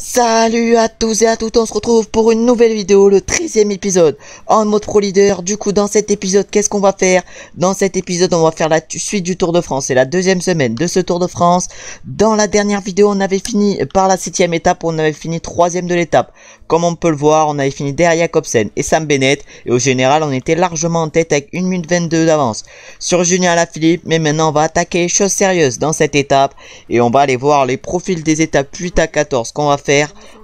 Salut à tous et à toutes, on se retrouve pour une nouvelle vidéo, le 13e épisode en mode pro leader. Du coup, dans cet épisode, qu'est-ce qu'on va faire? Dans cet épisode, on va faire la suite du Tour de France. C'est la deuxième semaine de ce Tour de France. Dans la dernière vidéo, on avait fini par la 7e étape, on avait fini 3e de l'étape. Comme on peut le voir, on avait fini derrière Jacobsen et Sam Bennett. Et au général, on était largement en tête avec 1 minute 22 d'avance sur Julien Alaphilippe. Mais maintenant, on va attaquer les choses sérieuses dans cette étape. Et on va aller voir les profils des étapes 8 à 14 qu'on va faire.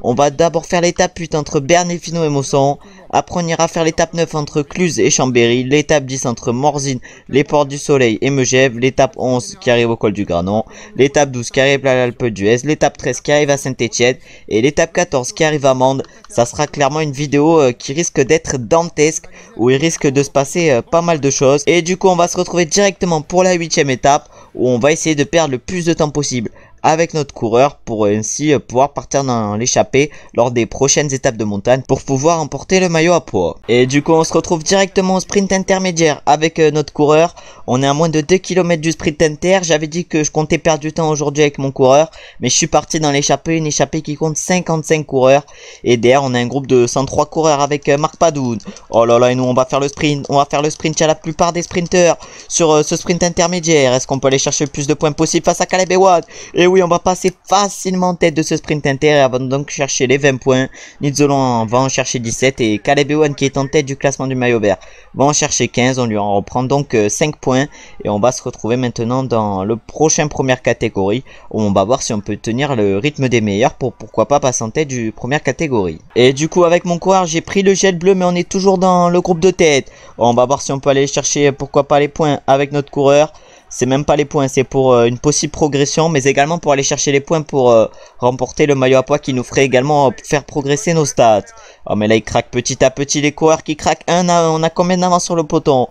On va d'abord faire l'étape 8 entre Berne et Finot et Mosson. Après on ira faire l'étape 9 entre Cluse et Chambéry. L'étape 10 entre Morzine, les Portes du Soleil et Megève. L'étape 11 qui arrive au col du Granon. L'étape 12 qui arrive à l'Alpe d'Huez. L'étape 13 qui arrive à Saint-Etienne. Et l'étape 14 qui arrive à Mende. Ça sera clairement une vidéo qui risque d'être dantesque. Où il risque de se passer pas mal de choses. Et du coup on va se retrouver directement pour la 8e étape. Où on va essayer de perdre le plus de temps possible avec notre coureur pour ainsi pouvoir partir dans l'échappée lors des prochaines étapes de montagne pour pouvoir emporter le maillot à poids. Et du coup on se retrouve directement au sprint intermédiaire avec notre coureur. On est à moins de 2 km du sprint inter. J'avais dit que je comptais perdre du temps aujourd'hui avec mon coureur, mais je suis parti dans l'échappée, une échappée qui compte 55 coureurs. Et derrière on a un groupe de 103 coureurs avec Marc Padoun. Oh là là, et nous on va faire le sprint, à la plupart des sprinteurs sur ce sprint intermédiaire. Est-ce qu'on peut aller chercher le plus de points possible face à Caleb Ewan? Et oui, on va passer facilement en tête de ce sprint inter et avant donc chercher les 20 points. Nizolon va en chercher 17 et Caleb Ewan qui est en tête du classement du maillot vert va en chercher 15. On lui en reprend donc 5 points et on va se retrouver maintenant dans le prochain première catégorie où on va voir si on peut tenir le rythme des meilleurs pour pourquoi pas passer en tête du première catégorie. Et du coup avec mon coureur j'ai pris le gel bleu mais on est toujours dans le groupe de tête. On va voir si on peut aller chercher pourquoi pas les points avec notre coureur. C'est même pas les points, c'est pour une possible progression, mais également pour aller chercher les points pour remporter le maillot à poids qui nous ferait également faire progresser nos stats. Oh mais là il craque petit à petit, les coureurs qui craquent. On a combien d'avance sur le peloton?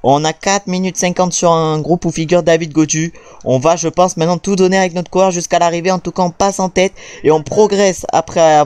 On a 4 minutes 50 sur un groupe où figure David Gaudu. On va, je pense, maintenant tout donner avec notre coureur jusqu'à l'arrivée. En tout cas, on passe en tête et on progresse après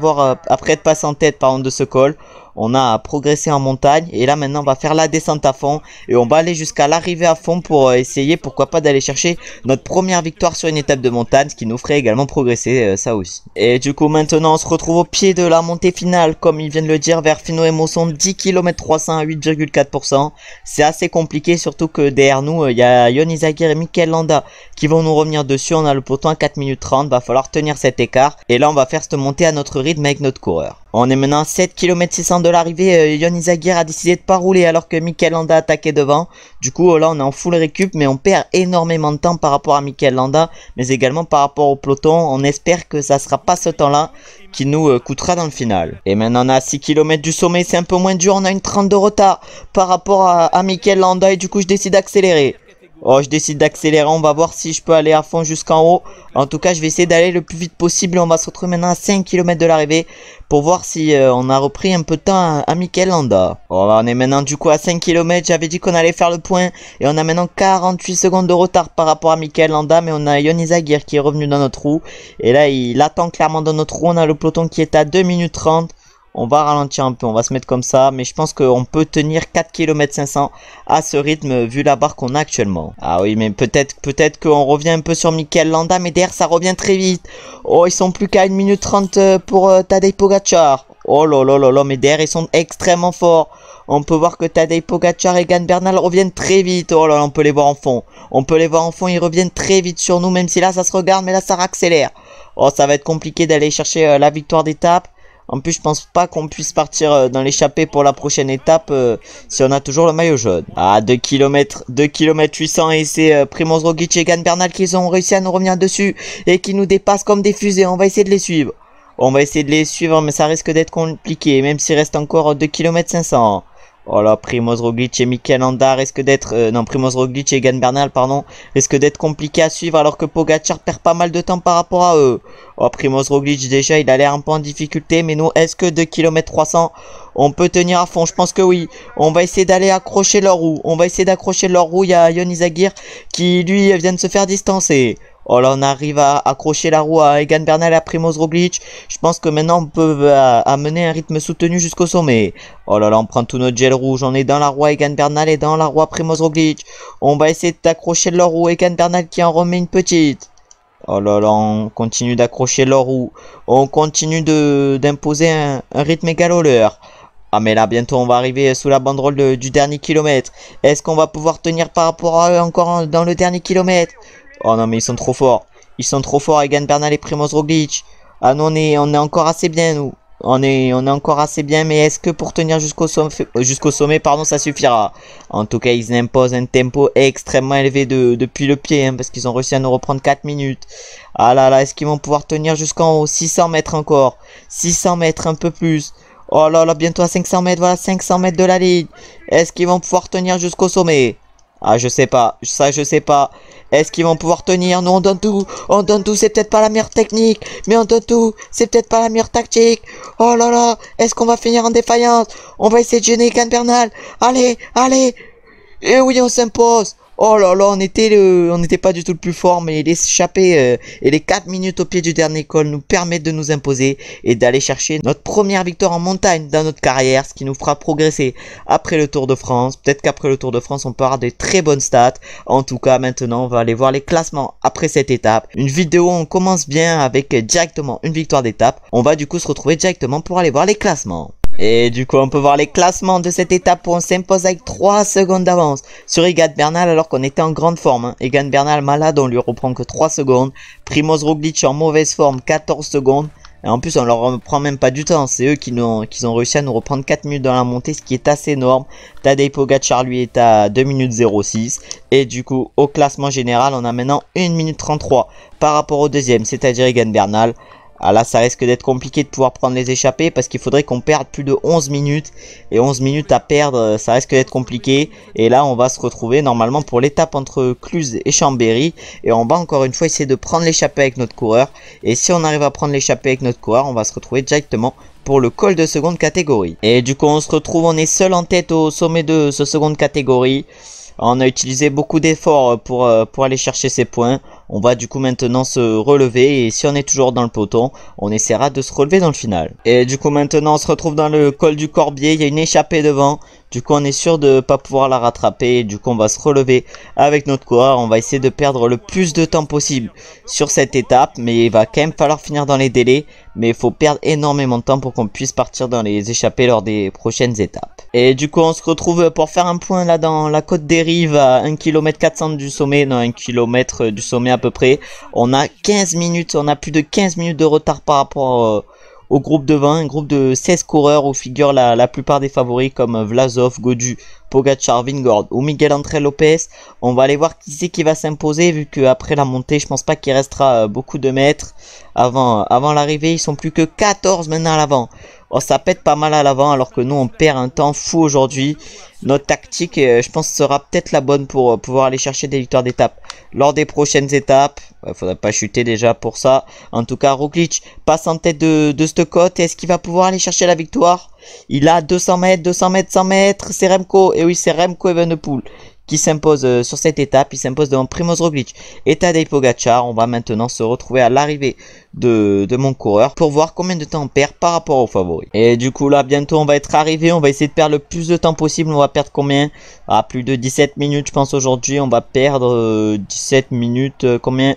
être passé en tête par exemple de ce col. On a progressé en montagne et là maintenant on va faire la descente à fond et on va aller jusqu'à l'arrivée à fond pour essayer pourquoi pas d'aller chercher notre première victoire sur une étape de montagne, ce qui nous ferait également progresser ça aussi. Et du coup maintenant on se retrouve au pied de la montée finale comme ils viennent de le dire vers Finot et Mosson, 10 km 300 à 8,4%. C'est assez compliqué surtout que derrière nous il y a Yon Izagirre et Mikel Landa qui vont nous revenir dessus. On a le peloton à 4 minutes 30, va falloir tenir cet écart et là on va faire cette montée à notre rythme avec notre coureur. On est maintenant à 7 km 600 de l'arrivée. Yon Izagirre a décidé de pas rouler alors que Mikel Landa a attaqué devant. Du coup là on est en full récup mais on perd énormément de temps par rapport à Mikel Landa mais également par rapport au peloton. On espère que ça sera pas ce temps là qui nous coûtera dans le final. Et maintenant on est à 6 km du sommet, c'est un peu moins dur, on a une 30 de retard par rapport à Mikel Landa et du coup je décide d'accélérer. Oh, je décide d'accélérer, on va voir si je peux aller à fond jusqu'en haut. En tout cas, je vais essayer d'aller le plus vite possible. On va se retrouver maintenant à 5 km de l'arrivée pour voir si on a repris un peu de temps à Mikel Landa. Oh, on est maintenant du coup à 5 km. J'avais dit qu'on allait faire le point. Et on a maintenant 48 secondes de retard par rapport à Mikel Landa. Mais on a Yon Izagirre qui est revenu dans notre roue. Et là, il attend clairement dans notre roue. On a le peloton qui est à 2 minutes 30. On va ralentir un peu, on va se mettre comme ça, mais je pense qu'on peut tenir 4 km 500 à ce rythme vu la barre qu'on a actuellement. Ah oui, mais peut-être qu'on revient un peu sur Mikel Landa, mais derrière ça revient très vite. Oh, ils sont plus qu'à 1 minute 30 pour Tadej Pogacar. Oh là là là là, mais derrière ils sont extrêmement forts. On peut voir que Tadej Pogacar et Egan Bernal reviennent très vite. Oh là là, on peut les voir en fond. On peut les voir en fond, ils reviennent très vite sur nous, même si là ça se regarde, mais là ça accélère. Oh, ça va être compliqué d'aller chercher la victoire d'étape. En plus, je pense pas qu'on puisse partir dans l'échappée pour la prochaine étape si on a toujours le maillot jaune. Ah, 2 km 800 et c'est Primoz Roglic et Egan Bernal qui ont réussi à nous revenir dessus et qui nous dépassent comme des fusées. On va essayer de les suivre. On va essayer de les suivre, mais ça risque d'être compliqué, même s'il reste encore 2 km 500. Oh là, Primoz Roglic et Mikel Landa risquent d'être... non, Primoz Roglic et Egan Bernal, pardon, risquent d'être compliqués à suivre alors que Pogacar perd pas mal de temps par rapport à eux. Oh, Primoz Roglic, déjà, il a l'air un peu en difficulté, mais nous, est-ce que 2 km 300, on peut tenir à fond? Je pense que oui. On va essayer d'aller accrocher leur roue. Il y a Yon Izagirre qui, lui, vient de se faire distancer. Oh là, on arrive à accrocher la roue à Egan Bernal et à Primoz Roglic. Je pense que maintenant on peut amener un rythme soutenu jusqu'au sommet. Oh là là, on prend tout notre gel rouge. On est dans la roue à Egan Bernal et dans la roue à Primoz Roglic. On va essayer d'accrocher leur roue. Egan Bernal qui en remet une petite. Oh là là, on continue d'accrocher leur roue. On continue d'imposer un rythme égal au leur. Ah mais là bientôt on va arriver sous la banderole du dernier kilomètre. Est-ce qu'on va pouvoir tenir par rapport à eux encore dans le dernier kilomètre? Oh non mais ils sont trop forts. Ils sont trop forts, Egan Bernal et Primož Roglic. Ah non, on est encore assez bien nous. On est encore assez bien, mais est-ce que pour tenir jusqu'au sommet, pardon, ça suffira? En tout cas, ils imposent un tempo extrêmement élevé depuis le pied, hein, parce qu'ils ont réussi à nous reprendre 4 minutes. Ah là là, est-ce qu'ils vont pouvoir tenir jusqu'en haut? 600 mètres encore. 600 mètres, un peu plus. Oh là là, bientôt à 500 mètres, voilà, 500 mètres de la ligne. Est-ce qu'ils vont pouvoir tenir jusqu'au sommet? Ah, je sais pas, ça je sais pas. Est-ce qu'ils vont pouvoir tenir? Nous on donne tout, c'est peut-être pas la meilleure technique, mais on donne tout, c'est peut-être pas la meilleure tactique. Oh là là, est-ce qu'on va finir en défaillance? On va essayer de gêner Egan Bernal. Allez, allez. Et oui, on s'impose. Oh là là, on n'était pas du tout le plus fort, mais l'échappée et les 4 minutes au pied du dernier col nous permettent de nous imposer et d'aller chercher notre première victoire en montagne dans notre carrière, ce qui nous fera progresser après le Tour de France. Peut-être qu'après le Tour de France, on peut avoir des très bonnes stats. En tout cas, maintenant, on va aller voir les classements après cette étape. Une vidéo, on commence bien avec directement une victoire d'étape. On va du coup se retrouver directement pour aller voir les classements. Et du coup, on peut voir les classements de cette étape où on s'impose avec 3 secondes d'avance sur Egan Bernal alors qu'on était en grande forme. Hein. Egan Bernal malade, on lui reprend que 3 secondes. Primož Roglic en mauvaise forme, 14 secondes. Et en plus, on leur reprend même pas du temps. C'est eux qui ont réussi à nous reprendre 4 minutes dans la montée, ce qui est assez énorme. Tadej Pogačar, lui, est à 2 minutes 06. Et du coup, au classement général, on a maintenant 1 minute 33 par rapport au deuxième, c'est-à-dire Egan Bernal. Ah là, ça risque d'être compliqué de pouvoir prendre les échappées parce qu'il faudrait qu'on perde plus de 11 minutes. Et 11 minutes à perdre, ça risque d'être compliqué. Et là, on va se retrouver normalement pour l'étape entre Cluse et Chambéry. Et on va encore une fois essayer de prendre l'échappée avec notre coureur. Et si on arrive à prendre l'échappée avec notre coureur, on va se retrouver directement pour le col de seconde catégorie. Et du coup, on se retrouve, on est seul en tête au sommet de ce seconde catégorie. On a utilisé beaucoup d'efforts pour aller chercher ces points. On va du coup maintenant se relever et si on est toujours dans le peloton, on essaiera de se relever dans le final. Et du coup maintenant on se retrouve dans le col du Corbier, il y a une échappée devant. Du coup on est sûr de pas pouvoir la rattraper. Du coup on va se relever avec notre coureur. On va essayer de perdre le plus de temps possible sur cette étape. Mais il va quand même falloir finir dans les délais. Mais il faut perdre énormément de temps pour qu'on puisse partir dans les échappées lors des prochaines étapes. Et du coup on se retrouve pour faire un point là dans la côte des Rives à 1 km 400 du sommet. Non, 1 km du sommet à peu près. On a 15 minutes, on a plus de 15 minutes de retard par rapport au groupe de 20, un groupe de 16 coureurs où figurent la plupart des favoris comme Vlasov, Godu, Pogačar, Vingegaard ou Miguel Ángel Lopez. On va aller voir qui c'est qui va s'imposer vu qu'après la montée, je pense pas qu'il restera beaucoup de mètres avant l'arrivée. Ils sont plus que 14 maintenant à l'avant. Oh, ça pète pas mal à l'avant alors que nous on perd un temps fou aujourd'hui. Notre tactique, je pense, sera peut-être la bonne pour pouvoir aller chercher des victoires d'étape lors des prochaines étapes. Faudrait pas chuter déjà pour ça. En tout cas, Roglic passe en tête de cette côte. Est-ce qu'il va pouvoir aller chercher la victoire? Il a 200 mètres, 200 mètres, 100 mètres. C'est Remco. Et oui, c'est Remco Evenepoel qui s'impose sur cette étape. Il s'impose devant Primož Roglic et Tadej Pogačar. On va maintenant se retrouver à l'arrivée de mon coureur pour voir combien de temps on perd par rapport aux favoris. Et du coup là bientôt on va être arrivé. On va essayer de perdre le plus de temps possible. On va perdre combien? Plus de 17 minutes je pense aujourd'hui. On va perdre 17 minutes. Combien?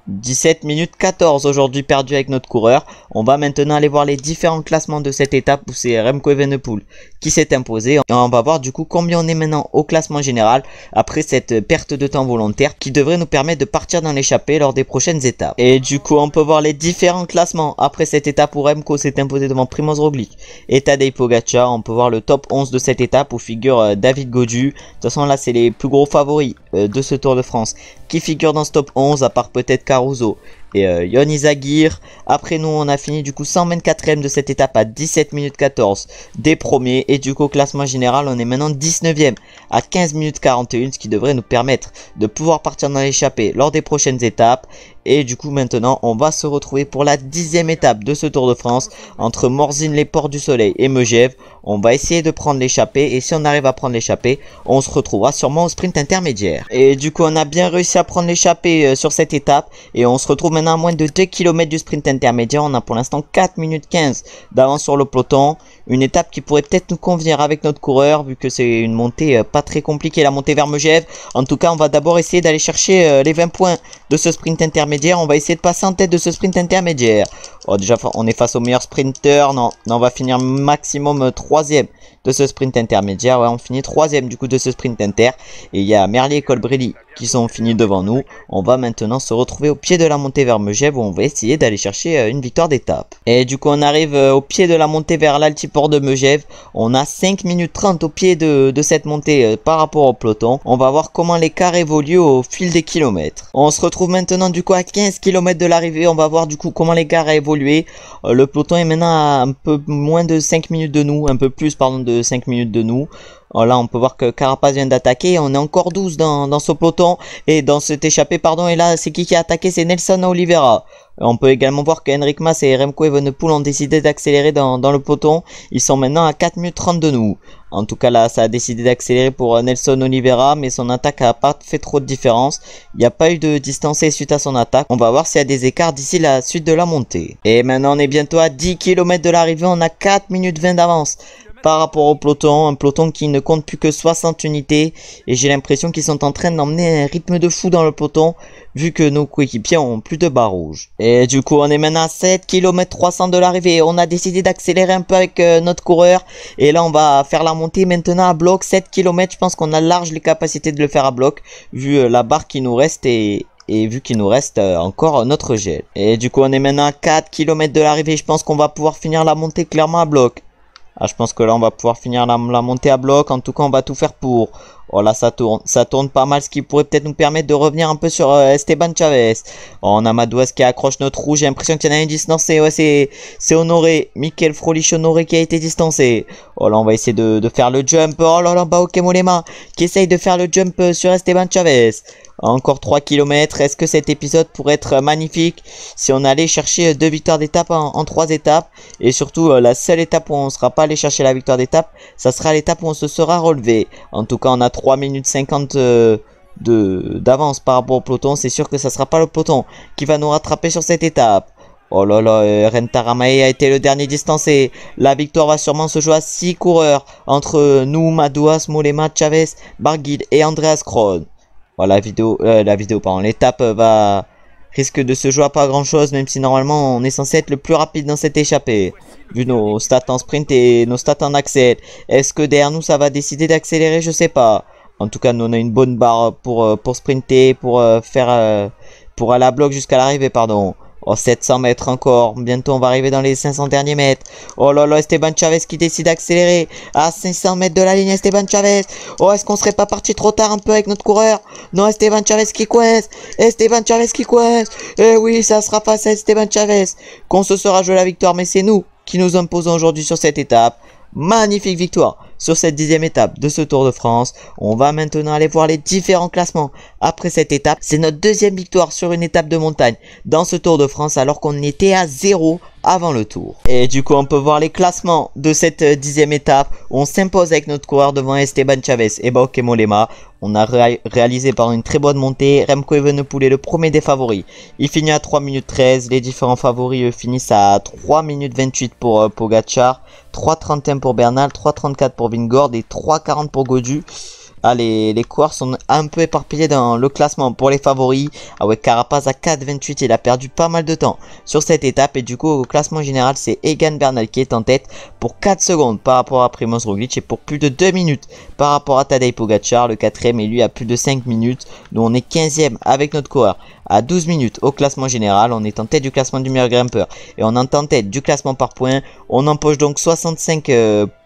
17 minutes 14 aujourd'hui perdu avec notre coureur. On va maintenant aller voir les différents classements de cette étape où c'est Remco Evenepoel qui s'est imposé. Et on va voir du coup combien on est maintenant au classement général après cette perte de temps volontaire qui devrait nous permettre de partir dans l'échappée lors des prochaines étapes. Et du coup on peut voir les différents classements après cette étape où Remco s'est imposé devant Primož Roglic et Tadej Pogačar. On peut voir le top 11 de cette étape où figure David Godu. De toute façon là c'est les plus gros favoris de ce Tour de France qui figurent dans ce top 11 à part peut-être Caruso et Yon Izagirre. Après nous on a fini du coup 124ème de cette étape à 17 minutes 14 des premiers. Et du coup au classement général on est maintenant 19ème à 15 minutes 41, ce qui devrait nous permettre de pouvoir partir dans l'échappée lors des prochaines étapes. Et du coup maintenant on va se retrouver pour la 10e étape de ce Tour de France entre Morzine, les Portes du Soleil et Megève. On va essayer de prendre l'échappée et si on arrive à prendre l'échappée, on se retrouvera sûrement au sprint intermédiaire. Et du coup on a bien réussi à prendre l'échappée sur cette étape et on se retrouve maintenant à moins de 2 km du sprint intermédiaire. On a pour l'instant 4 minutes 15 d'avance sur le peloton. une étape qui pourrait peut-être nous convenir avec notre coureur, vu que c'est une montée pas très compliquée, la montée vers Megève. En tout cas, on va d'abord essayer d'aller chercher les 20 points de ce sprint intermédiaire. On va essayer de passer en tête de ce sprint intermédiaire. Oh, déjà, on est face au meilleur sprinter. Non, on va finir maximum 3ème de ce sprint intermédiaire. Ouais, on finit 3ème du coup de ce sprint inter. Et il y a Merlier et Colbrelli qui sont finis devant nous. On va maintenant se retrouver au pied de la montée vers Megève où on va essayer d'aller chercher une victoire d'étape. Et du coup, on arrive au pied de la montée vers l'altiport de Megève. On a 5 minutes 30 au pied de cette montée par rapport au peloton. On va voir comment l'écart évolue au fil des kilomètres. On se retrouve maintenant du coup à 15 km de l'arrivée. On va voir du coup comment l'écart a évolué. Le peloton est maintenant à un peu moins de 5 minutes de nous. Un peu plus, pardon, de 5 minutes de nous. Là, on peut voir que Carapaz vient d'attaquer. On est encore 12 dans ce peloton. Et dans cet échappé, pardon. Et là, c'est qui a attaqué? C'est Nelson Oliveira. On peut également voir que Henrik Mas et Remco Evenepoel ont décidé d'accélérer dans le peloton. Ils sont maintenant à 4 minutes 30 de nous. En tout cas, là, ça a décidé d'accélérer pour Nelson Oliveira. Mais son attaque n'a pas fait trop de différence. Il n'y a pas eu de distancé suite à son attaque. On va voir s'il y a des écarts d'ici la suite de la montée. Et maintenant, on est bientôt à 10 km de l'arrivée. On a 4 minutes 20 d'avance par rapport au peloton, un peloton qui ne compte plus que 60 unités et j'ai l'impression qu'ils sont en train d'emmener un rythme de fou dans le peloton vu que nos coéquipiers ont plus de barres rouges. Et du coup on est maintenant à 7 km 300 de l'arrivée, on a décidé d'accélérer un peu avec notre coureur et là on va faire la montée maintenant à bloc, 7 km, je pense qu'on a large les capacités de le faire à bloc vu la barre qui nous reste et vu qu'il nous reste encore notre gel. Et du coup on est maintenant à 4 km de l'arrivée, je pense qu'on va pouvoir finir la montée clairement à bloc. Ah, je pense que là, on va pouvoir finir la montée à bloc. En tout cas, on va tout faire pour. Oh là, ça tourne pas mal, ce qui pourrait peut-être nous permettre de revenir un peu sur Esteban Chavez. Oh, on a Madouas qui accroche notre rouge. J'ai l'impression qu'il y en a une distancée. Ouais, c'est Honoré. Michael Frolich Honoré qui a été distancé. Oh là, on va essayer de faire le jump. Oh là là, Bauke Mollema qui essaye de faire le jump sur Esteban Chavez. Encore 3 km. Est-ce que cet épisode pourrait être magnifique si on allait chercher 2 victoires d'étape en 3 étapes? Et surtout, la seule étape où on ne sera pas allé chercher la victoire d'étape, ça sera l'étape où on se sera relevé. En tout cas, on a 3 minutes 50 d'avance par rapport au peloton. C'est sûr que ça sera pas le peloton qui va nous rattraper sur cette étape. Oh là là, Rentaramae a été le dernier distancé. La victoire va sûrement se jouer à 6 coureurs entre nous, Madouas, Mollema, Chavez, Barguil et Andreas Kron. Voilà, l'étape risque de se jouer à pas grand chose, même si normalement on est censé être le plus rapide dans cette échappée, vu nos stats en sprint et nos stats en accès. Est-ce que derrière nous ça va décider d'accélérer? Je sais pas. En tout cas, nous on a une bonne barre pour sprinter, pour aller à bloc jusqu'à l'arrivée, pardon. Oh, 700 mètres encore. Bientôt, on va arriver dans les 500 derniers mètres. Oh là là, Esteban Chavez qui décide d'accélérer. À 500 mètres de la ligne, Esteban Chavez. Oh, est-ce qu'on serait pas parti trop tard un peu avec notre coureur? Non, Esteban Chavez qui coince. Esteban Chavez qui coince. Eh oui, ça sera face à Esteban Chavez qu'on se sera joué la victoire. Mais c'est nous qui nous imposons aujourd'hui sur cette étape. Magnifique victoire sur cette 10e étape de ce Tour de France. On va maintenant aller voir les différents classements après cette étape. C'est notre 2e victoire sur une étape de montagne dans ce Tour de France alors qu'on était à 0 avant le tour. Et du coup on peut voir les classements de cette 10e étape. On s'impose avec notre coureur devant Esteban Chavez et Bauke Mollema. On a réalisé par une très bonne montée. Remco Evenepoel est le premier des favoris. Il finit à 3 minutes 13. Les différents favoris finissent à 3 minutes 28 pour Pogacar, 3,31 pour Bernal, 3,34 pour Vingord et 3,40 pour Gaudu. Ah, les coureurs sont un peu éparpillés dans le classement pour les favoris. Ah ouais, Carapaz à 4,28, il a perdu pas mal de temps sur cette étape. Et du coup, au classement général, c'est Egan Bernal qui est en tête pour 4 secondes par rapport à Primoz Roglic et pour plus de 2 minutes par rapport à Tadej Pogacar. Le 4ème et lui à plus de 5 minutes. Nous, on est 15ème avec notre coureur à 12 minutes au classement général. On est en tête du classement du meilleur grimpeur et on est en tête du classement par points. On empoche donc 65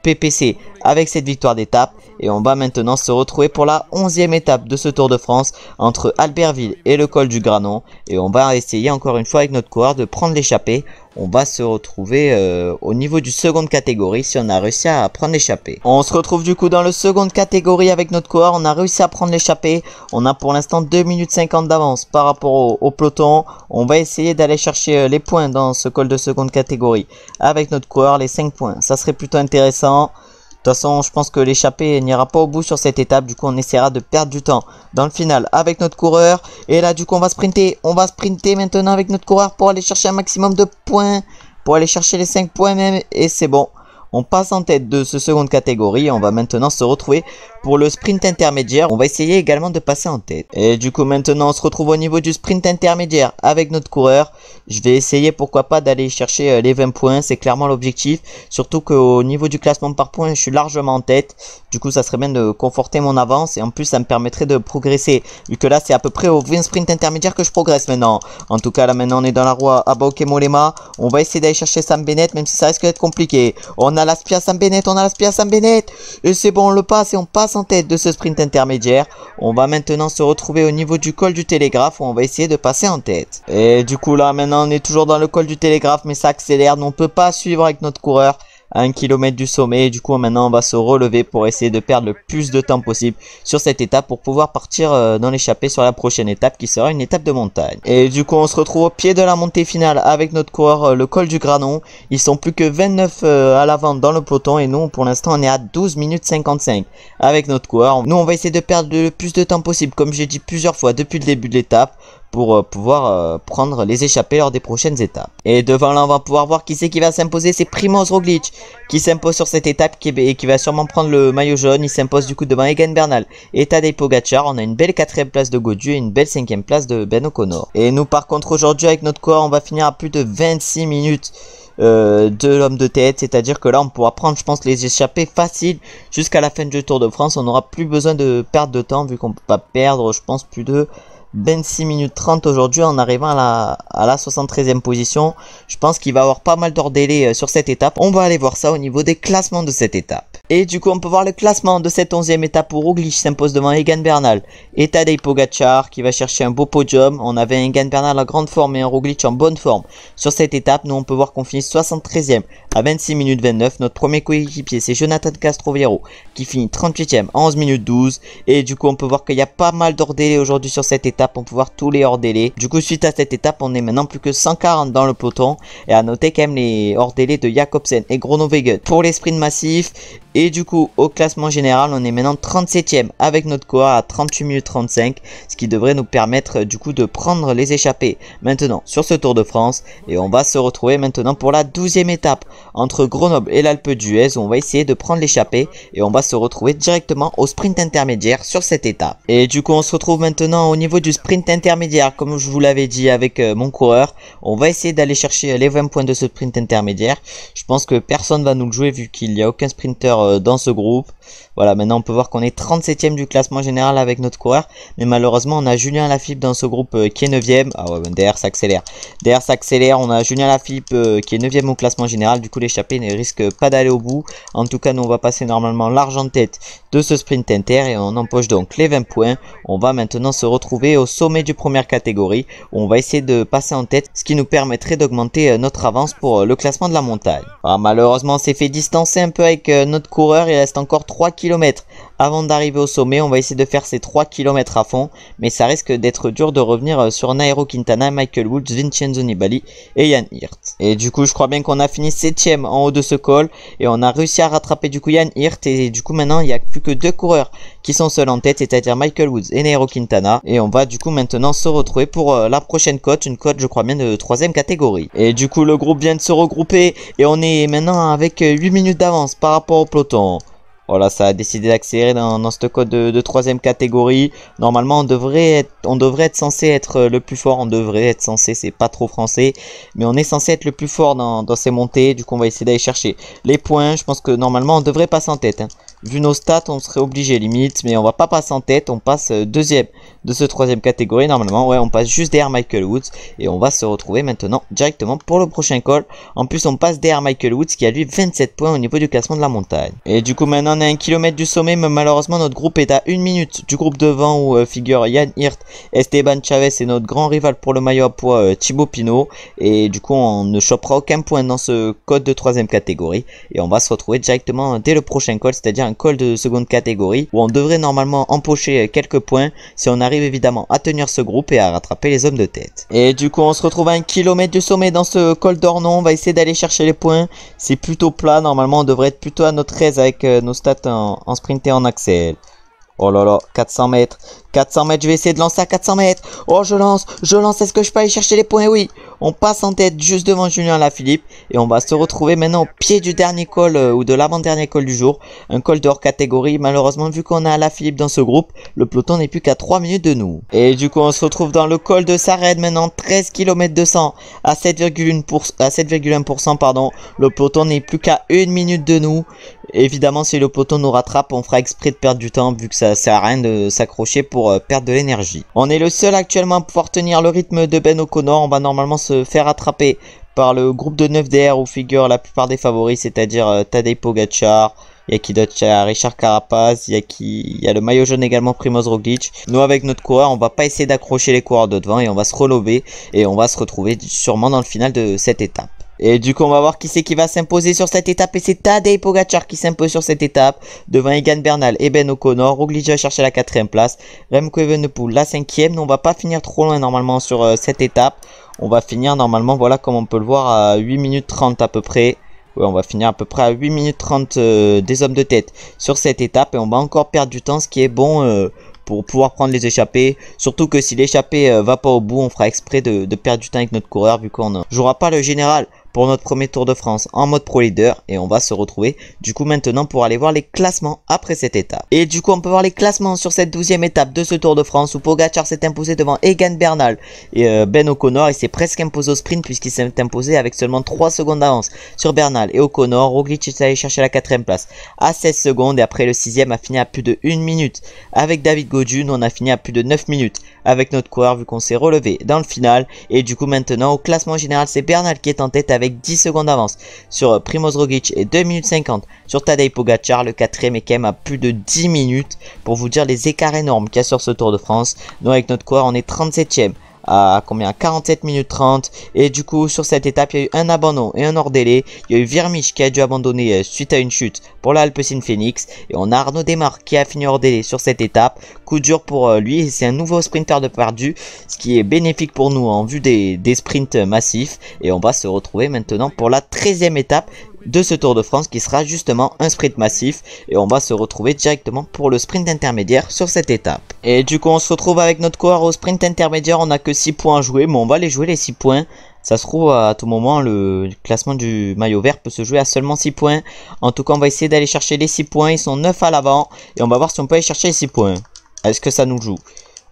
PPC avec cette victoire d'étape et on va maintenant se retrouver pour la 11e étape de ce Tour de France entre Albertville et le col du Granon et on va essayer encore une fois avec notre coureur de prendre l'échappée. On va se retrouver au niveau du seconde catégorie si on a réussi à prendre l'échappée. On se retrouve du coup dans le seconde catégorie avec notre coureur. On a réussi à prendre l'échappée. On a pour l'instant 2 minutes 50 d'avance par rapport au peloton. On va essayer d'aller chercher les points dans ce col de seconde catégorie avec notre coureur, les 5 points. Ça serait plutôt intéressant. De toute façon, je pense que l'échappée n'ira pas au bout sur cette étape. Du coup, on essaiera de perdre du temps dans le final avec notre coureur. Et là, du coup, on va sprinter. On va sprinter maintenant avec notre coureur pour aller chercher un maximum de points. Pour aller chercher les 5 points même. Et c'est bon. On passe en tête de ce seconde catégorie et on va maintenant se retrouver pour le sprint intermédiaire. On va essayer également de passer en tête. Et du coup maintenant on se retrouve au niveau du sprint intermédiaire avec notre coureur. Je vais essayer pourquoi pas d'aller chercher les 20 points, c'est clairement l'objectif. Surtout qu'au niveau du classement par points, je suis largement en tête. Du coup ça serait bien de conforter mon avance et en plus ça me permettrait de progresser. Vu que là c'est à peu près au 20 sprint intermédiaire que je progresse maintenant. En tout cas là maintenant on est dans la roue à Baukemolema. On va essayer d'aller chercher Sam Bennett même si ça risque d'être compliqué. On a l'aspire à Sam Bennett, on a l'aspire à Sam Bennett. Et c'est bon, on le passe et on passe en tête de ce sprint intermédiaire. On va maintenant se retrouver au niveau du col du Télégraphe où on va essayer de passer en tête. Et du coup là maintenant on est toujours dans le col du Télégraphe mais ça accélère. On ne peut pas suivre avec notre coureur à 1 km du sommet. Et du coup maintenant on va se relever pour essayer de perdre le plus de temps possible sur cette étape pour pouvoir partir dans l'échappée sur la prochaine étape qui sera une étape de montagne. Et du coup on se retrouve au pied de la montée finale avec notre coureur le col du Granon. Ils sont plus que 29 à l'avant dans le peloton et nous pour l'instant on est à 12 minutes 55 avec notre coureur. Nous on va essayer de perdre le plus de temps possible comme j'ai dit plusieurs fois depuis le début de l'étape pour pouvoir prendre les échappées lors des prochaines étapes. Et devant là on va pouvoir voir qui c'est qui va s'imposer. C'est Primoz Roglic qui s'impose sur cette étape et qui va sûrement prendre le maillot jaune. Il s'impose du coup devant Egan Bernal et Tadej Pogacar. On a une belle 4ème place de Gaudu et une belle 5ème place de Ben O'Connor. Et nous par contre aujourd'hui avec notre coureur on va finir à plus de 26 minutes de l'homme de tête, c'est à dire que là on pourra prendre je pense les échappées faciles jusqu'à la fin du Tour de France. On n'aura plus besoin de perdre de temps vu qu'on peut pas perdre je pense plus de 26 minutes 30 aujourd'hui en arrivant à la 73e position. Je pense qu'il va y avoir pas mal d'hors délai sur cette étape. On va aller voir ça au niveau des classements de cette étape. Et du coup on peut voir le classement de cette 11e étape où Roglic s'impose devant Egan Bernal et Tadej Pogacar qui va chercher un beau podium. On avait Egan Bernal en grande forme et un Roglic en bonne forme sur cette étape. Nous on peut voir qu'on finit 73e à 26 minutes 29. Notre premier coéquipier c'est Jonathan Castroviejo qui finit 38e à 11 minutes 12. Et du coup on peut voir qu'il y a pas mal d'hors délai aujourd'hui sur cette étape. On peut voir tous les hors délais. Du coup suite à cette étape on est maintenant plus que 140 dans le peloton. Et à noter quand même les hors délais de Jacobsen et Groenewegen pour les sprints massifs. Et du coup au classement général on est maintenant 37e avec notre coureur à 38 minutes 35. Ce qui devrait nous permettre du coup de prendre les échappées maintenant sur ce Tour de France. Et on va se retrouver maintenant pour la 12e étape entre Grenoble et l'Alpe d'Huez où on va essayer de prendre l'échappée. Et on va se retrouver directement au sprint intermédiaire sur cette étape. Et du coup on se retrouve maintenant au niveau du sprint intermédiaire comme je vous l'avais dit avec mon coureur. On va essayer d'aller chercher les 20 points de ce sprint intermédiaire. Je pense que personne va nous le jouer vu qu'il n'y a aucun sprinter dans ce groupe. Voilà, maintenant on peut voir qu'on est 37e du classement général avec notre coureur. Mais malheureusement on a Julien Lafilippe dans ce groupe qui est 9e. Ah ouais, derrière ça accélère. Derrière ça accélère, on a Julien Lafilippe qui est 9e au classement général. Du coup l'échappée ne risque pas d'aller au bout. En tout cas nous on va passer normalement large en tête de ce sprint inter. Et on empoche donc les 20 points. On va maintenant se retrouver au sommet du première catégorie. Où on va essayer de passer en tête. Ce qui nous permettrait d'augmenter notre avance pour le classement de la montagne. Ah, malheureusement on s'est fait distancer un peu avec notre coureur. Il reste encore 3 km avant d'arriver au sommet. On va essayer de faire ces 3 km à fond. Mais ça risque d'être dur de revenir sur Nairo Quintana, Michael Woods, Vincenzo Nibali et Jan Hirt. Et du coup je crois bien qu'on a fini 7e en haut de ce col. Et on a réussi à rattraper du coup Jan Hirt. Et du coup maintenant il n'y a plus que 2 coureurs qui sont seuls en tête. C'est-à-dire Michael Woods et Nairo Quintana. Et on va du coup maintenant se retrouver pour la prochaine cote. Une cote je crois bien de 3e catégorie. Et du coup le groupe vient de se regrouper. Et on est maintenant avec 8 minutes d'avance par rapport au peloton. Voilà, ça a décidé d'accélérer dans cette code de 3e catégorie. Normalement, on devrait être censé être le plus fort. On devrait être censé, c'est pas trop français. Mais on est censé être le plus fort dans ces montées. Du coup, on va essayer d'aller chercher les points. Je pense que normalement, on devrait passer en tête. Vu nos stats, on serait obligé limite. Mais on va pas passer en tête. On passe 2e de ce 3e catégorie. Normalement, ouais, on passe juste derrière Michael Woods. Et on va se retrouver maintenant directement pour le prochain col. En plus, on passe derrière Michael Woods qui a lui 27 points au niveau du classement de la montagne. Et du coup, maintenant, on est à 1 km du sommet. Mais malheureusement, notre groupe est à 1 minute du groupe devant où figure Jan Hirt, Esteban Chavez et notre grand rival pour le maillot à poids Thibaut Pinot. Et du coup, on ne chopera aucun point dans ce code de 3e catégorie. Et on va se retrouver directement dès le prochain col, c'est-à-dire un col de seconde catégorie où on devrait normalement empocher quelques points si on arrive évidemment à tenir ce groupe et à rattraper les hommes de tête. Et du coup on se retrouve à 1 km du sommet dans ce col d'Ornon. On va essayer d'aller chercher les points. C'est plutôt plat, normalement on devrait être plutôt à notre aise avec nos stats en sprint et en accès. Oh là là, 400 mètres. 400 mètres, je vais essayer de lancer à 400 mètres. Oh, je lance, est-ce que je peux aller chercher les points? Oui, on passe en tête juste devant Julien Alaphilippe. Et on va se retrouver maintenant au pied du dernier col ou de l'avant-dernier col du jour. Un col de hors catégorie. Malheureusement, vu qu'on a Alaphilippe dans ce groupe, le peloton n'est plus qu'à 3 minutes de nous. Et du coup, on se retrouve dans le col de Sarred maintenant, 13 km 200 à 7,1%, pardon. Le peloton n'est plus qu'à 1 minute de nous. Évidemment, si le peloton nous rattrape, on fera exprès de perdre du temps vu que ça sert à rien de s'accrocher pour perdre de l'énergie. On est le seul actuellement à pouvoir tenir le rythme de Ben O'Connor. On va normalement se faire attraper par le groupe de 9 DR où figurent la plupart des favoris, c'est-à-dire Tadej Pogacar, il y a qui d'autre? Il y a Richard Carapaz, il y a le maillot jaune également, Primoz Roglic. Nous, avec notre coureur, on va pas essayer d'accrocher les coureurs de devant et on va se relever et on va se retrouver sûrement dans le final de cette étape. Et du coup, on va voir qui c'est qui va s'imposer sur cette étape. Et c'est Tadej Pogacar qui s'impose sur cette étape. Devant Egan Bernal et Ben O'Connor. Roglic va chercher la 4ème place. Remco Evenepoel la 5ème. Nous, on va pas finir trop loin normalement sur cette étape. On va finir normalement, voilà, comme on peut le voir, à 8 minutes 30 à peu près. Ouais, on va finir à peu près à 8 minutes 30 des hommes de tête sur cette étape. Et on va encore perdre du temps, ce qui est bon pour pouvoir prendre les échappées. Surtout que si l'échappée va pas au bout, on fera exprès de perdre du temps avec notre coureur, vu qu'on ne jouera pas le général pour notre premier Tour de France en mode Pro Leader. Et on va se retrouver du coup maintenant pour aller voir les classements après cette étape. Et du coup, on peut voir les classements sur cette 12e étape de ce Tour de France où Pogacar s'est imposé devant Egan Bernal et Ben O'Connor. Il s'est presque imposé au sprint puisqu'il s'est imposé avec seulement 3 secondes d'avance sur Bernal et O'Connor. Roglic est allé chercher la 4ème place à 16 secondes et après le 6ème a fini à plus de 1 minute avec David Gaudu. Nous, on a fini à plus de 9 minutes avec notre coureur vu qu'on s'est relevé dans le final. Et du coup maintenant au classement général, c'est Bernal qui est en tête avec 10 secondes d'avance sur Primoz Roglic et 2 minutes 50 sur Tadej Pogacar. Le 4ème est quand même à plus de 10 minutes pour vous dire les écarts énormes qu'il y a sur ce Tour de France. Nous, avec notre coureur, on est 37ème à combien? 47 minutes 30. Et du coup, sur cette étape, il y a eu un abandon et un hors délai. Il y a eu Virmich qui a dû abandonner suite à une chute pour l'Alpecin Phoenix. Et on a Arnaud Démare qui a fini hors délai sur cette étape. Coup dur pour lui. C'est un nouveau sprinter de perdu, ce qui est bénéfique pour nous en vue des sprints massifs. Et on va se retrouver maintenant pour la 13e étape de ce Tour de France qui sera justement un sprint massif et on va se retrouver directement pour le sprint intermédiaire sur cette étape. Et du coup, on se retrouve avec notre coureur au sprint intermédiaire. On n'a que 6 points à jouer, mais on va les jouer les 6 points. Ça se trouve à tout moment le classement du maillot vert peut se jouer à seulement 6 points. En tout cas, on va essayer d'aller chercher les 6 points. Ils sont 9 à l'avant et on va voir si on peut aller chercher les 6 points. Est-ce que ça nous joue?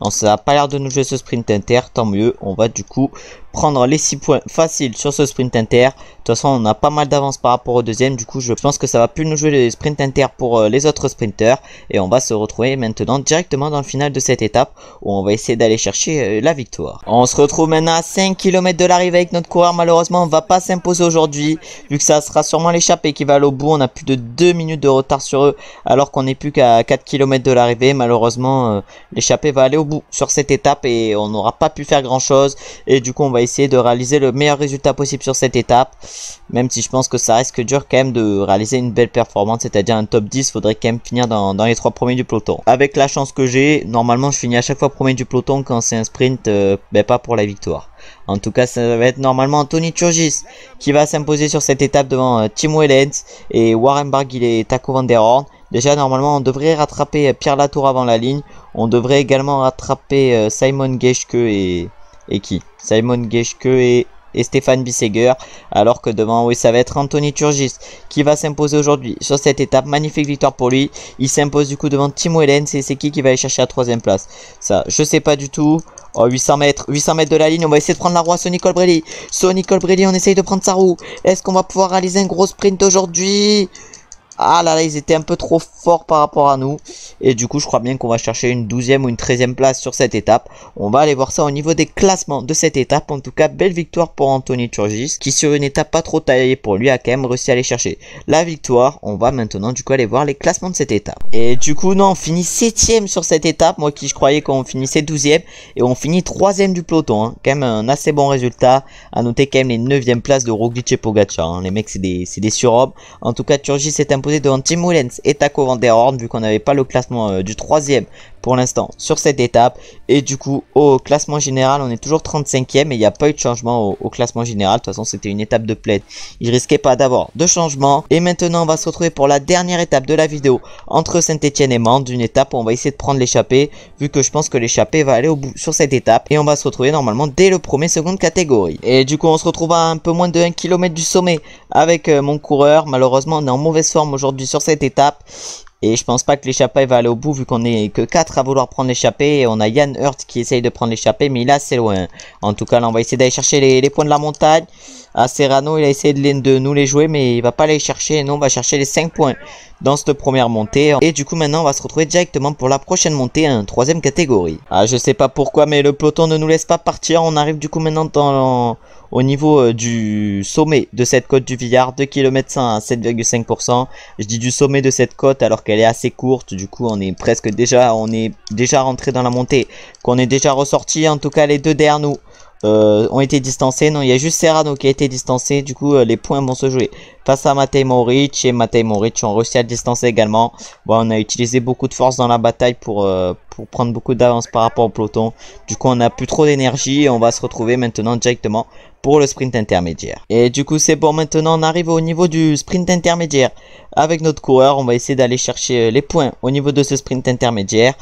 Non, ça n'a pas l'air de nous jouer ce sprint inter, tant mieux. On va du coup prendre les 6 points faciles sur ce sprint inter. De toute façon, on a pas mal d'avance par rapport au deuxième. Du coup, je pense que ça va plus nous jouer les sprint inter pour les autres sprinters. Et on va se retrouver maintenant directement dans le final de cette étape où on va essayer d'aller chercher la victoire. On se retrouve maintenant à 5 km de l'arrivée avec notre coureur. Malheureusement, on ne va pas s'imposer aujourd'hui vu que ça sera sûrement l'échappée qui va aller au bout. On a plus de 2 minutes de retard sur eux alors qu'on n'est plus qu'à 4 km de l'arrivée. Malheureusement, l'échappée va aller au bout sur cette étape et on n'aura pas pu faire grand chose. Et du coup, on va essayer de réaliser le meilleur résultat possible sur cette étape, même si je pense que ça risque dur quand même de réaliser une belle performance, c'est-à-dire un top 10. Faudrait quand même finir dans les 3 premiers du peloton. Avec la chance que j'ai, normalement je finis à chaque fois premier du peloton quand c'est un sprint, pas pour la victoire. En tout cas, ça va être normalement Anthony Turgis qui va s'imposer sur cette étape devant Timo Wellens et Warren Barguil et Taco van der Hoorn. Déjà, normalement, on devrait rattraper Pierre Latour avant la ligne. On devrait également rattraper Simon Geschke et qui? Simon Geschke et Stéphane Bissegger. Alors que devant, oui, ça va être Anthony Turgis qui va s'imposer aujourd'hui sur cette étape. Magnifique victoire pour lui. Il s'impose du coup devant Timo Wellens et c'est qui va aller chercher la 3ème place? Ça, je sais pas du tout. Oh, 800 mètres de la ligne. On va essayer de prendre la roue à Sonny Colbrelli. Sonny Colbrelli, on essaye de prendre sa roue. Est-ce qu'on va pouvoir réaliser un gros sprint aujourd'hui? Ah là là, ils étaient un peu trop forts par rapport à nous. Et du coup, je crois bien qu'on va chercher une 12e ou une 13e place sur cette étape. On va aller voir ça au niveau des classements de cette étape. En tout cas, belle victoire pour Anthony Turgis, qui sur une étape pas trop taillée pour lui a quand même réussi à aller chercher la victoire. On va maintenant du coup aller voir les classements de cette étape. Et du coup, non, on finit 7e sur cette étape. Moi qui je croyais qu'on finissait 12e. Et on finit 3e du peloton. Hein. Quand même un assez bon résultat. À noter quand même les 9e places de Roglic et Pogacar. Hein. Les mecs, c'est des surhommes. En tout cas, Turgis est imposé devant Timo Wellens et Taco van der Hoorn, vu qu'on n'avait pas le classement du 3e pour l'instant sur cette étape. Et du coup au classement général on est toujours 35e et il n'y a pas eu de changement au classement général. De toute façon c'était une étape de plaide, il risquait pas d'avoir de changement. Et maintenant on va se retrouver pour la dernière étape de la vidéo entre Saint-Etienne et Mende, une étape où on va essayer de prendre l'échappée, vu que je pense que l'échappée va aller au bout sur cette étape. Et on va se retrouver normalement dès le premier seconde catégorie. Et du coup on se retrouve à un peu moins de 1 km du sommet avec mon coureur. Malheureusement on est en mauvaise forme aujourd'hui sur cette étape. Et je pense pas que l'échappée va aller au bout vu qu'on est que 4 à vouloir prendre l'échappée. Et on a Yann Hurt qui essaye de prendre l'échappée mais il est assez loin. En tout cas là on va essayer d'aller chercher les points de la montagne. À Serrano il a essayé de nous les jouer mais il va pas les chercher. Et nous on va chercher les 5 points dans cette première montée. Et du coup maintenant on va se retrouver directement pour la prochaine montée, un troisième catégorie. Ah je sais pas pourquoi mais le peloton ne nous laisse pas partir. On arrive du coup maintenant au niveau du sommet de cette côte du Villard, 2 km 100 à 7,5%. Je dis du sommet de cette côte alors qu'elle est assez courte. Du coup on est déjà rentré dans la montée, qu'on est déjà ressorti. En tout cas les deux derrière nous ont été distancés. Non, il y a juste Serrano qui a été distancé. Du coup les points vont se jouer face à Matej Moric, et Matej Moric ont réussi à le distancer également. Bon, on a utilisé beaucoup de force dans la bataille pour prendre beaucoup d'avance par rapport au peloton. Du coup on n'a plus trop d'énergie et on va se retrouver maintenant directement pour le sprint intermédiaire. Et du coup c'est bon, maintenant on arrive au niveau du sprint intermédiaire avec notre coureur. On va essayer d'aller chercher les points au niveau de ce sprint intermédiaire.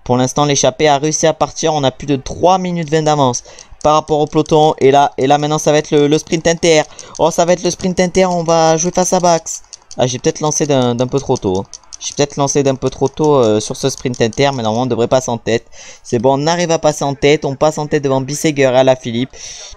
Pour l'instant l'échappée a réussi à partir, on a plus de 3 minutes 20 d'avance par rapport au peloton. Et là maintenant ça va être le sprint inter. Oh ça va être le sprint inter, on va jouer face à Bax. Ah j'ai peut-être lancé d'un peu trop tôt. Sur ce sprint inter, mais normalement on devrait passer en tête. C'est bon, on arrive à passer en tête. On passe en tête devant Bissegger et Alaphilippe.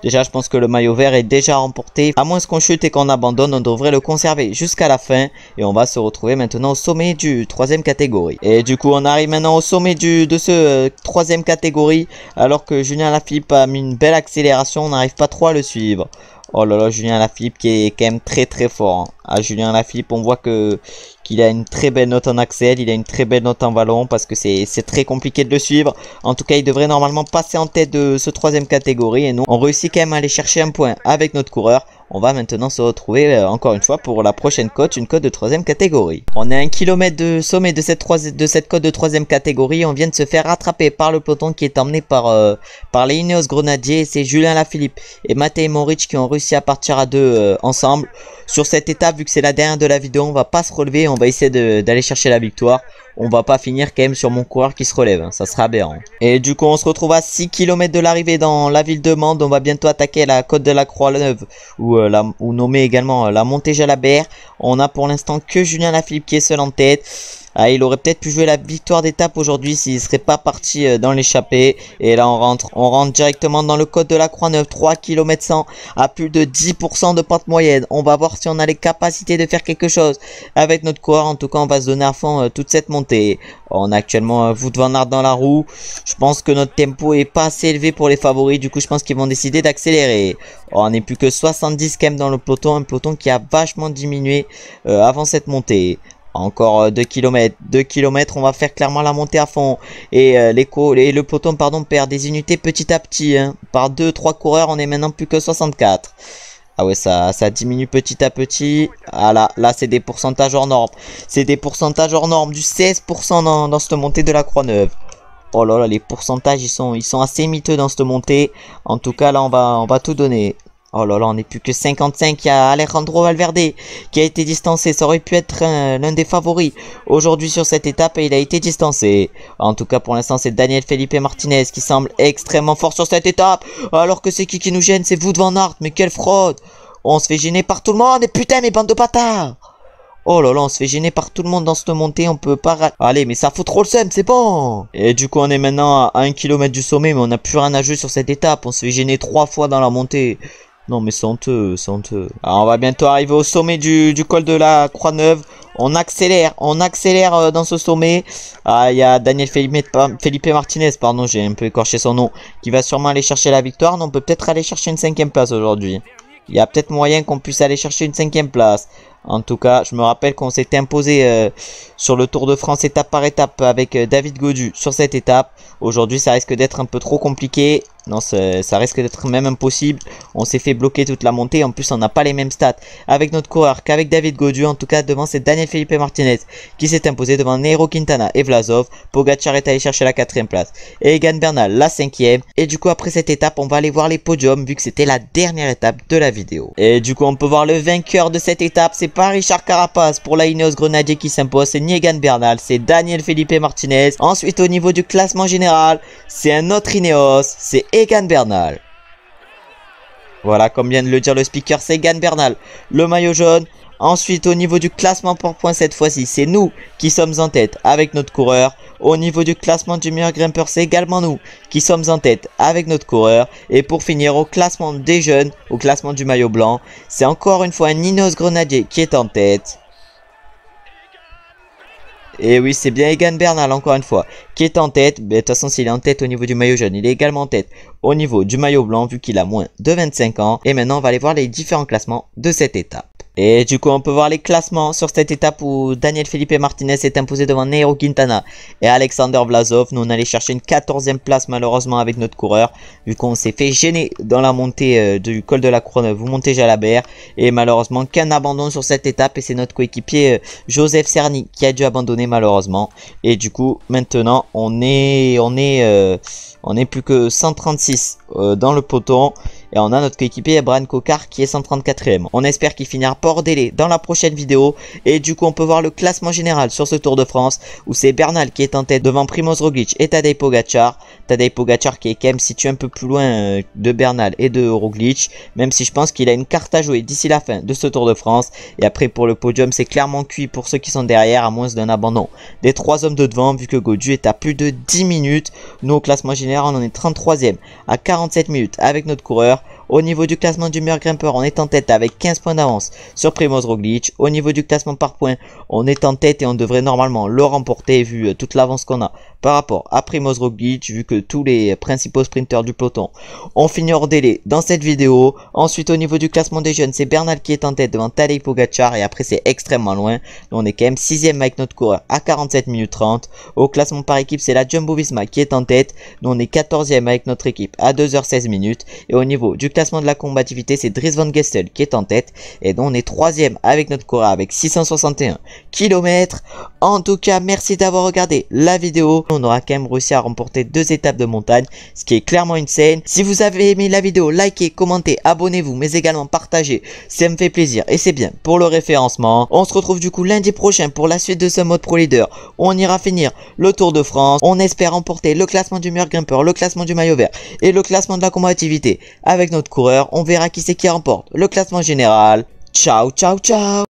Déjà je pense que le maillot vert est déjà remporté. À moins qu'on chute et qu'on abandonne, on devrait le conserver jusqu'à la fin. Et on va se retrouver maintenant au sommet du troisième catégorie. Et du coup on arrive maintenant au sommet de ce troisième catégorie. Alors que Julien Alaphilippe a mis une belle accélération, on n'arrive pas trop à le suivre. Oh là là, Julien Alaphilippe qui est quand même très très fort. Hein. Ah, Julien Alaphilippe, on voit qu'il a une très belle note en axel, il a une très belle note en vallon parce que c'est très compliqué de le suivre. En tout cas, il devrait normalement passer en tête de ce troisième catégorie et nous, on réussit quand même à aller chercher un point avec notre coureur. On va maintenant se retrouver encore une fois pour la prochaine côte, une côte de troisième catégorie. On est à 1 km de sommet de cette côte de troisième catégorie. On vient de se faire rattraper par le peloton qui est emmené par les Ineos Grenadiers. C'est Julien Alaphilippe et Matej Moric qui ont réussi à partir à deux ensemble. Sur cette étape, vu que c'est la dernière de la vidéo, on va pas se relever, on va essayer d'aller chercher la victoire. On va pas finir quand même sur mon coureur qui se relève, hein, ça sera aberrant. Et du coup on se retrouve à 6 km de l'arrivée dans la ville de Mende. On va bientôt attaquer la côte de la Croix-Neuve ou nommer également la montée Jalabert. On a pour l'instant que Julien Alaphilippe qui est seul en tête. Ah, il aurait peut-être pu jouer la victoire d'étape aujourd'hui s'il serait pas parti dans l'échappée. Et là on rentre directement dans le code de la Croix-Neuve, 3 km 100 à plus de 10% de pente moyenne. On va voir si on a les capacités de faire quelque chose avec notre coureur. En tout cas on va se donner à fond toute cette montée. On a actuellement Wout van Aert dans la roue. Je pense que notre tempo est pas assez élevé pour les favoris. Du coup je pense qu'ils vont décider d'accélérer. On n'est plus que 70 quand même dans le peloton. Un peloton qui a vachement diminué avant cette montée. Encore 2 km, on va faire clairement la montée à fond. Et le peloton perd des unités petit à petit. Hein. Par 2-3 coureurs, on est maintenant plus que 64. Ah ouais, ça diminue petit à petit. Ah là c'est des pourcentages hors normes. C'est des pourcentages hors normes, du 16% dans cette montée de la Croix-Neuve. Oh là là, les pourcentages, ils sont assez miteux dans cette montée. En tout cas, là, on va tout donner. Oh là là, on n'est plus que 55. Il y a Alejandro Valverde qui a été distancé. Ça aurait pu être l'un des favoris aujourd'hui sur cette étape et il a été distancé. En tout cas, pour l'instant, c'est Daniel Felipe Martinez qui semble extrêmement fort sur cette étape. Alors que c'est qui nous gêne? C'est Wout van Aert. Mais quelle fraude! On se fait gêner par tout le monde. Et putain, mes bandes de bâtards! Oh là là, on se fait gêner par tout le monde dans cette montée, on peut pas... Allez, mais ça fout trop le seum, c'est bon. Et du coup, on est maintenant à 1 km du sommet, mais on n'a plus rien à jouer sur cette étape. On se fait gêner 3 fois dans la montée. Non, mais c'est honteux, c'est honteux. Alors, on va bientôt arriver au sommet du col de la Croix-Neuve. On accélère dans ce sommet. Ah, il y a Daniel Felipe Martinez, pardon, j'ai un peu écorché son nom, qui va sûrement aller chercher la victoire. Non, on peut peut-être aller chercher une 5e place aujourd'hui. Il y a peut-être moyen qu'on puisse aller chercher une 5e place. En tout cas, je me rappelle qu'on s'était imposé sur le Tour de France étape par étape avec David Gaudu sur cette étape. Aujourd'hui, ça risque d'être un peu trop compliqué. Non, ça risque d'être même impossible. On s'est fait bloquer toute la montée. En plus, on n'a pas les mêmes stats avec notre coureur qu'avec David Gaudu. En tout cas, devant, c'est Daniel Felipe Martinez qui s'est imposé devant Nairo Quintana et Vlasov. Pogacar est allé chercher la 4ème place. Et Egan Bernal la 5ème. Et du coup, après cette étape, on va aller voir les podiums vu que c'était la dernière étape de la vidéo. Et du coup, on peut voir le vainqueur de cette étape. C'est pas Richard Carapaz pour la Ineos Grenadier qui s'impose. C'est ni Egan Bernal, c'est Daniel Felipe Martinez. Ensuite, au niveau du classement général, c'est un autre Ineos. C'est Egan Bernal. Voilà, comme vient de le dire le speaker, c'est Egan Bernal, le maillot jaune. Ensuite, au niveau du classement par points, cette fois-ci, c'est nous qui sommes en tête avec notre coureur. Au niveau du classement du meilleur grimpeur, c'est également nous qui sommes en tête avec notre coureur. Et pour finir, au classement des jeunes, au classement du maillot blanc, c'est encore une fois un Ineos Grenadier qui est en tête. Et oui, c'est bien Egan Bernal, encore une fois, qui est en tête. Mais de toute façon, s'il est en tête au niveau du maillot jaune, il est également en tête au niveau du maillot blanc, vu qu'il a moins de 25 ans. Et maintenant, on va aller voir les différents classements de cette étape. Et du coup, on peut voir les classements sur cette étape où Daniel Felipe Martinez s'est imposé devant Nairo Quintana et Alexander Vlasov. Nous, on allait chercher une 14e place, malheureusement, avec notre coureur, vu qu'on s'est fait gêner dans la montée du col de la Courneuve, vous montez Jalabert. Et malheureusement, qu'un abandon sur cette étape. Et c'est notre coéquipier Joseph Cerny qui a dû abandonner, malheureusement. Et du coup, maintenant, on est plus que 136 dans le peloton. Et on a notre coéquipier Brian Cocard qui est 134ème. On espère qu'il finira pas hors délai dans la prochaine vidéo. Et du coup, on peut voir le classement général sur ce Tour de France, où c'est Bernal qui est en tête devant Primož Roglic et Tadej Pogacar. Tadej Pogacar qui est quand même situé un peu plus loin de Bernal et de Roglic, même si je pense qu'il a une carte à jouer d'ici la fin de ce Tour de France. Et après, pour le podium, c'est clairement cuit pour ceux qui sont derrière, à moins d'un abandon des 3 hommes de devant, vu que Gaudu est à plus de 10 minutes. Nous, au classement général, on est 33ème à 47 minutes avec notre coureur. Au niveau du classement du meilleur grimpeur, on est en tête avec 15 points d'avance sur Primož Roglic. Au niveau du classement par points, on est en tête et on devrait normalement le remporter vu toute l'avance qu'on a par rapport à Primož Roglic, vu que tous les principaux sprinteurs du peloton ont fini hors délai dans cette vidéo. Ensuite, au niveau du classement des jeunes, c'est Bernal qui est en tête devant Tadej Pogacar et après c'est extrêmement loin. On est quand même 6ème avec notre coureur à 47 minutes 30. Au classement par équipe, c'est la Jumbo-Visma qui est en tête. Nous on est 14ème avec notre équipe à 2h16 minutes. Et au niveau du classement de la combativité, c'est Dries Van Gestel qui est en tête. Et donc on est 3ème avec notre coureur avec 661 km. En tout cas, merci d'avoir regardé la vidéo. On aura quand même réussi à remporter 2 étapes de montagne, ce qui est clairement une scène. Si vous avez aimé la vidéo, likez, commentez, abonnez-vous, mais également partagez. Ça me fait plaisir et c'est bien pour le référencement. On se retrouve du coup lundi prochain pour la suite de ce mode Pro Leader. On ira finir le Tour de France. On espère remporter le classement du meilleur grimpeur, le classement du maillot vert et le classement de la combativité avec notre coureur. On verra qui c'est qui remporte le classement général. Ciao, ciao, ciao.